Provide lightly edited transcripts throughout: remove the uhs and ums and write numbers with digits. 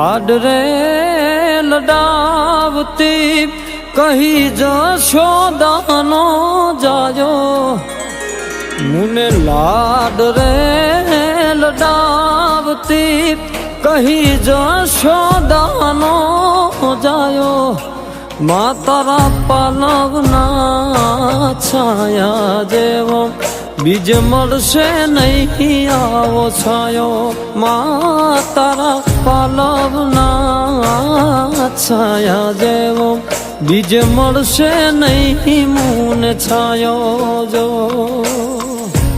લાડ રે લડાવતી કહી જશોદાનો જાયો મુને લાડ રે લડાવતી કહી જશોદાનો જાયો મા તારા પાલવના છાયા જેવો બીજ મળશે નહીં આવો છાયો મા તારા પાલવના છાયા જેવો બીજ મળશે નહીં મુને છાયો જો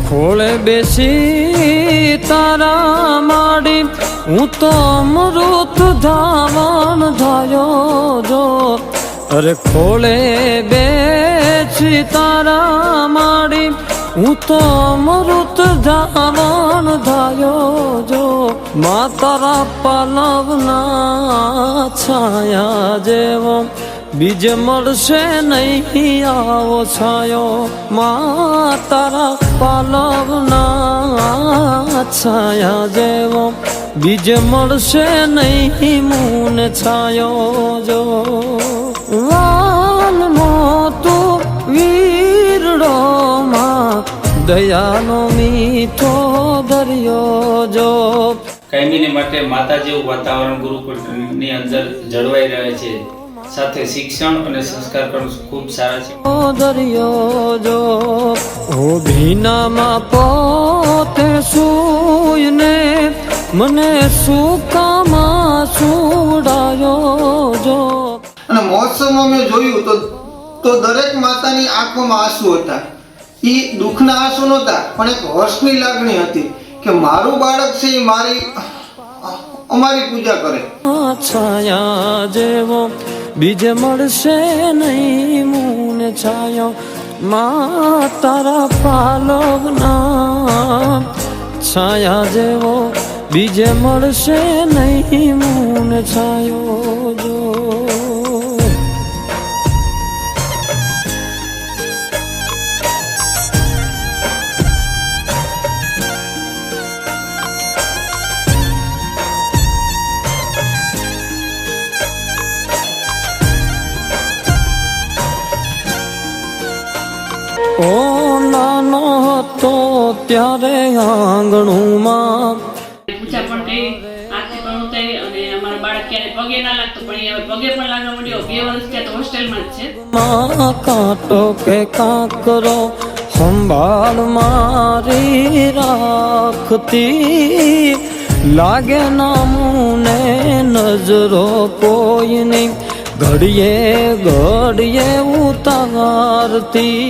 ખોળે બેસી તારા માડી હું તો અમૃત ધાવણ ધાયો જો અરે ખોળે બેસી તારા માડી હું તો અમૃત ધાવણ ધાયો જો મા તારા પાલવના છાયા જેવો બીજ મળશે નહીં આવો છાયો મા તારા પાલવના છાયા જેવો બીજ મળશે નહીં મુને છાયો જો વાલ મોતું વીરડો માં દયાનો મીઠો દરિયો જો કાયમીને માટે માતા જેવું વાતાવરણ ગુરુકુળની અંદર જળવાઈ રહે છે સાથે શિક્ષણ અને સંસ્કાર પણ ખૂબ સારા છે દરિયો જો હો ભીનામાં પોતે સૂયને મને સુકામાં સુડાયો જો અને મહોત્સવમાં મેં જોયું તો દરેક માતાની આંખોમાં આંસુ હતા. એ દુઃખના આંસુ નહોતા પણ એક હર્ષની લાગણી હતી કે મારું બાળક છે એ અમારી પૂજા કરે. છાયા જેવો બીજ મળશે નહીં મુને છાયો મા તારા પાલવના છાયા જેવો બીજ મળશે નહીં મુને છાયો જો ઓ નાનો હતો ત્યારે આંગણુંમાં પૂજા પણ થઈ આરતી પણ ઉતારી અને અમારા બાળક ક્યારે પગે ના લાગતો પણ એ હવે પગે પણ લાગવા માંડ્યો 2 વર્ષ ત્યાં તો હોસ્ટેલમાં જ છે માં કાંટો કે કાંકરો સંભાળ મારી રાખતી લાગે ના મુને નજરો કોઈની ઘડીએ ઘડીએ ઉતારતી